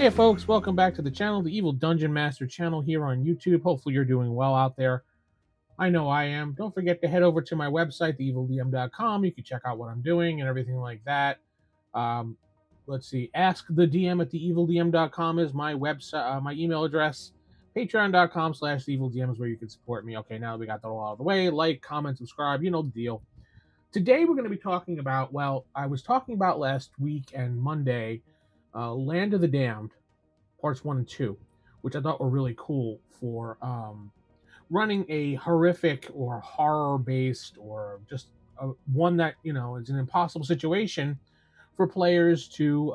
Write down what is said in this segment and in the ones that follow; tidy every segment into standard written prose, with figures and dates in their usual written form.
Hey folks, welcome back to the channel, the Evil Dungeon Master channel here on YouTube. Hopefully you're doing well out there. I know I am. Don't forget to head over to my website, theevildm.com. You can check out what I'm doing and everything like that. Um, let's see, ask the DM at theevildm.com is my website, my email address. Patreon.com/theevildm is where you can support me. Okay, now that we got that all out of the way, like, comment, subscribe, you know the deal. Today we're going to be talking about, well, I was talking about last week and Monday, Land of the Damned parts 1 and 2, which I thought were really cool for running a horrific or horror based or just one that is an impossible situation for players to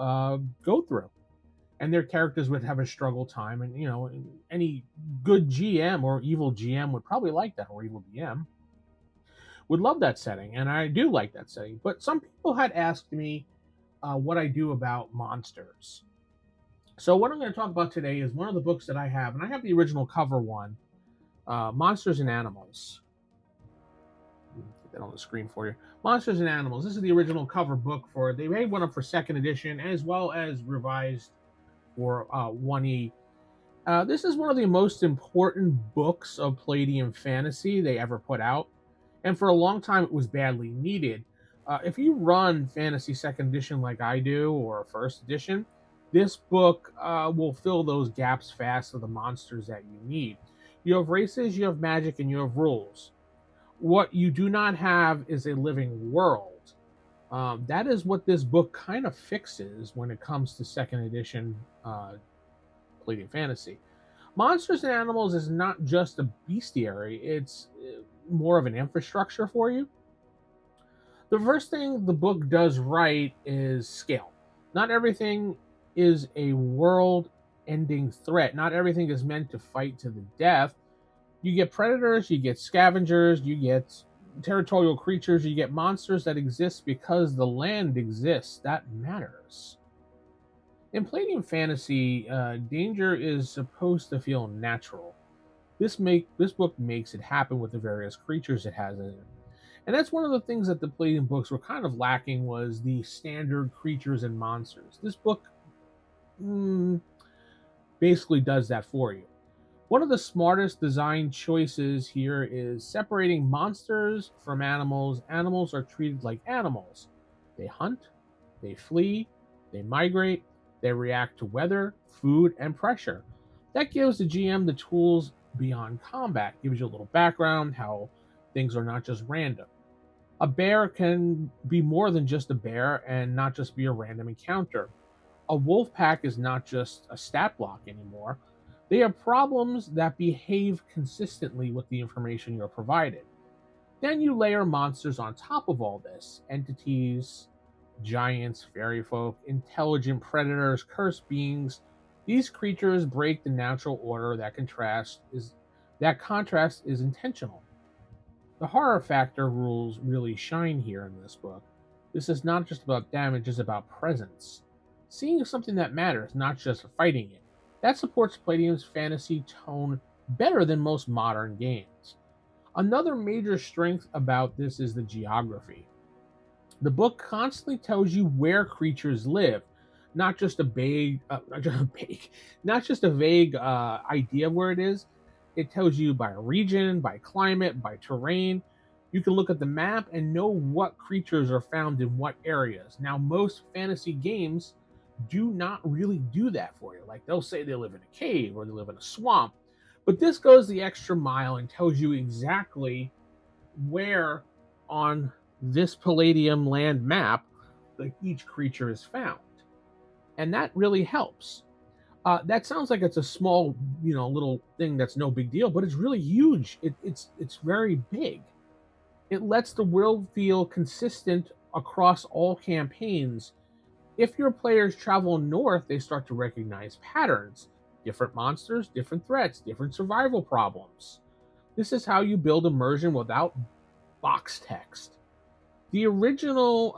go through, and their characters would have a struggle time. And any good GM or evil GM would probably like that, or evil DM would love that setting, and I do like that setting. But some people had asked me what I do about monsters. So what I'm going to talk about today is one of the books that I have, and I have the original cover one, Monsters and Animals. Get that on the screen for you. Monsters and Animals. This is the original cover book for. They made one up for second edition as well as revised for 1E. This is one of the most important books of Palladium Fantasy they ever put out, and for a long time it was badly needed. If you run Fantasy Second Edition like I do, or First Edition, this book will fill those gaps fast of the monsters that you need. You have races, you have magic, and you have rules. What you do not have is a living world. That is what this book kind of fixes when it comes to second edition Palladium Fantasy. Monsters and Animals is not just a bestiary, it's more of an infrastructure for you. The first thing the book does right is scale. Not everything is a world ending threat. Not everything is meant to fight to the death. You get predators, you get scavengers, you get territorial creatures, you get monsters that exist because the land exists. That matters. In Palladium Fantasy, danger is supposed to feel natural. This book makes it happen with the various creatures it has in it. And that's one of the things that the Palladium books were kind of lacking, was the standard creatures and monsters. This book basically does that for you. One of the smartest design choices here is separating monsters from animals. Animals are treated like animals. They hunt, they flee, they migrate, they react to weather, food, and pressure. That gives the GM the tools beyond combat, gives you a little background, how things are not just random. A bear can be more than just a bear and not just be a random encounter. A wolf pack is not just a stat block anymore. They have problems that behave consistently with the information you're provided. Then you layer monsters on top of all this. Entities, giants, fairy folk, intelligent predators, cursed beings. These creatures break the natural order. That contrast is intentional. The horror factor rules really shine here in this book. This is not just about damage, it's about presence. Seeing something that matters, not just fighting it. That supports Palladium's fantasy tone better than most modern games. Another major strength about this is the geography. The book constantly tells you where creatures live, not just a vague idea of where it is. It tells you by region, by climate, by terrain. You can look at the map and know what creatures are found in what areas. Now, most fantasy games do not really do that for you. Like, they'll say they live in a cave or they live in a swamp. But this goes the extra mile and tells you exactly where on this Palladium land map each creature is found. And that really helps. That sounds like it's a small, little thing that's no big deal, but it's really huge. It's very big. It lets the world feel consistent across all campaigns. If your players travel north, they start to recognize patterns. Different monsters, different threats, different survival problems. This is how you build immersion without box text. The optional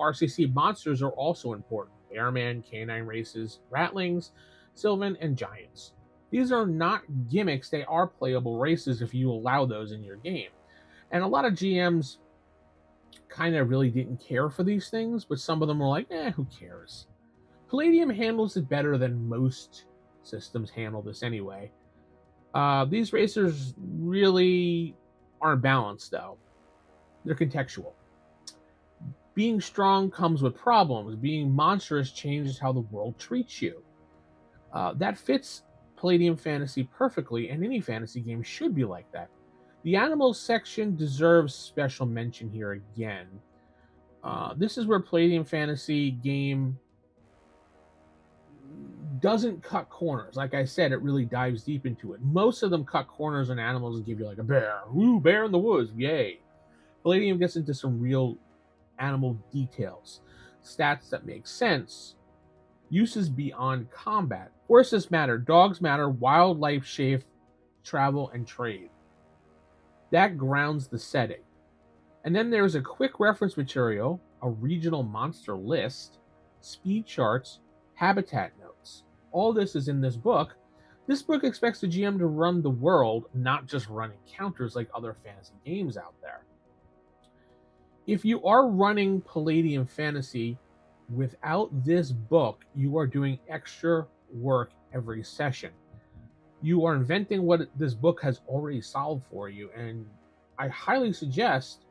RCC monsters are also important. Airman, canine races, ratlings, sylvan, and giants. These are not gimmicks, they are playable races if you allow those in your game. And a lot of GMs kind of really didn't care for these things, but some of them were like, who cares? Palladium handles it better than most systems handle this anyway. These racers really aren't balanced, though. They're contextual. Being strong comes with problems. Being monstrous changes how the world treats you. That fits Palladium Fantasy perfectly, and any fantasy game should be like that. The animals section deserves special mention here again. This is where Palladium Fantasy game doesn't cut corners. Like I said, it really dives deep into it. Most of them cut corners on animals and give you like a bear. Ooh, bear in the woods, yay. Palladium gets into some real animal details, stats that make sense, uses beyond combat. Horses matter, dogs matter, wildlife shape, travel, and trade. That grounds the setting. And then there's a quick reference material, a regional monster list, speed charts, habitat notes. All this is in this book. This book expects the GM to run the world, not just run encounters like other fantasy games out there. If you are running Palladium Fantasy without this book, you are doing extra work every session. You are inventing what this book has already solved for you, and I highly suggest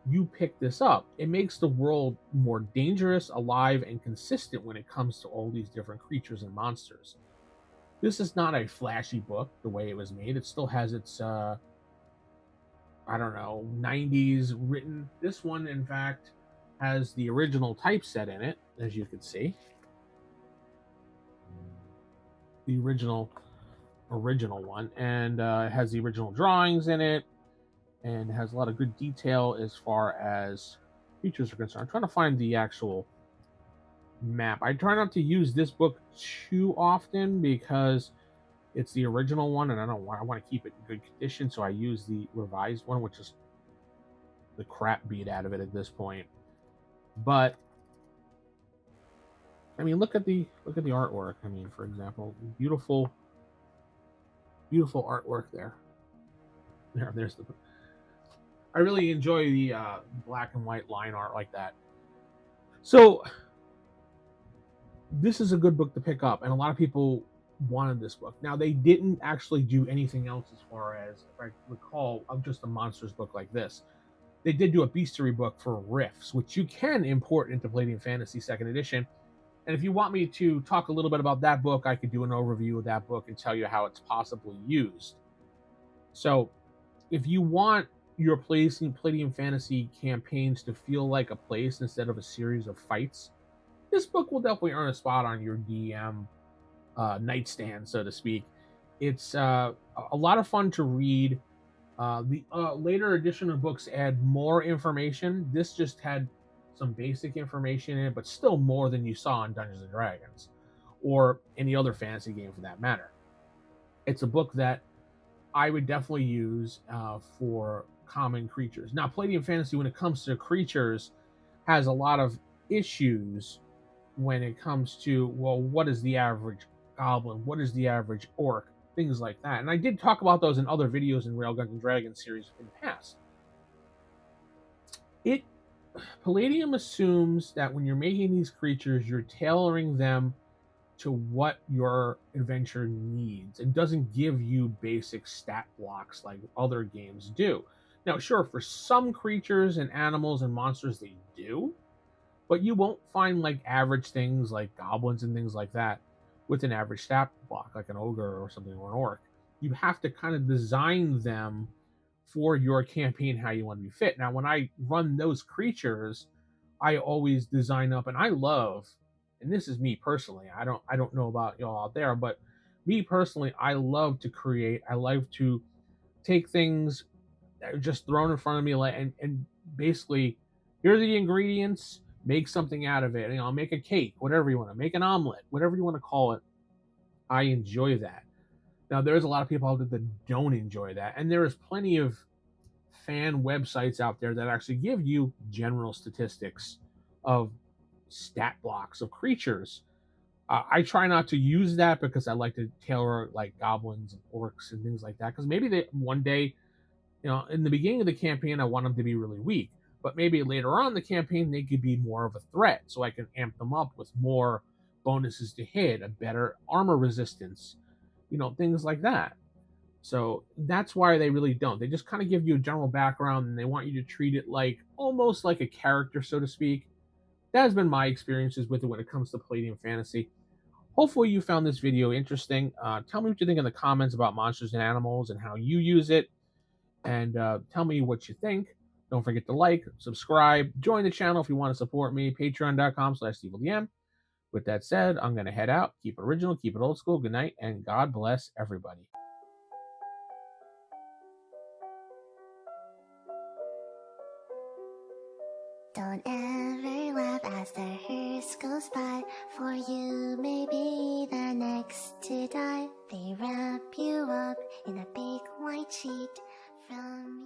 you pick this up. It makes the world more dangerous, alive, and consistent when it comes to all these different creatures and monsters. This is not a flashy book the way it was made. It still has its 90s written. This one, in fact, has the original typeset in it, as you can see. The original one, and it has the original drawings in it, and has a lot of good detail as far as features are concerned. I'm trying to find the actual map. I try not to use this book too often because it's the original one, and I want to keep it in good condition, so I use the revised one, which is the crap beat out of it at this point. But I mean, look at the artwork. I mean, for example, beautiful artwork there. There's the. I really enjoy the black and white line art like that. So this is a good book to pick up, and a lot of people wanted this book. Now, they didn't actually do anything else as far as, if I recall, of just a monsters book like this. They did do a bestiary book for riffs, which you can import into Palladium Fantasy Second Edition. And if you want me to talk a little bit about that book, I could do an overview of that book and tell you how it's possibly used. So if you want your Palladium Fantasy campaigns to feel like a place instead of a series of fights, this book will definitely earn a spot on your DM nightstand, so to speak. It's a lot of fun to read. The later edition of books add more information. This just had some basic information in it, but still more than you saw in Dungeons and Dragons or any other fantasy game for that matter. It's a book that I would definitely use for common creatures. Now, Palladium Fantasy, when it comes to creatures, has a lot of issues when it comes to, well, what is the average goblin? What is the average orc? Things like that. And I did talk about those in other videos in Railguns and Dragons series in the past. Palladium assumes that when you're making these creatures, you're tailoring them to what your adventure needs. It doesn't give you basic stat blocks like other games do. Now, sure, for some creatures and animals and monsters, they do, but you won't find like average things like goblins and things like that with an average stat block, like an ogre or something, or an orc. You have to kind of design them for your campaign how you want to be fit. Now, when I run those creatures, I always design up, and I love, and this is me personally, I don't know about y'all out there, but me personally, I love to create. I love to take things that are just thrown in front of me, and basically, here are the ingredients, make something out of it. You know, make a cake, whatever you want to, make an omelet, whatever you want to call it. I enjoy that. Now, there's a lot of people out there that don't enjoy that, and there is plenty of fan websites out there that actually give you general statistics of stat blocks of creatures. I try not to use that because I like to tailor like goblins and orcs and things like that, because maybe they one day, you know, in the beginning of the campaign, I want them to be really weak, but maybe later on in the campaign, they could be more of a threat, so I can amp them up with more bonuses to hit, a better armor resistance, things like that. So that's why they really don't. They just kind of give you a general background and they want you to treat it like almost like a character, so to speak. That has been my experiences with it when it comes to Palladium Fantasy. Hopefully, you found this video interesting. Tell me what you think in the comments about monsters and animals and how you use it. And tell me what you think. Don't forget to like, subscribe, join the channel if you want to support me. Patreon.com/EvilDM. With that said, I'm going to head out. Keep it original, keep it old school. Good night, and God bless everybody. Don't ever laugh as the hearse goes by, for you may be the next to die. They wrap you up in a big white sheet from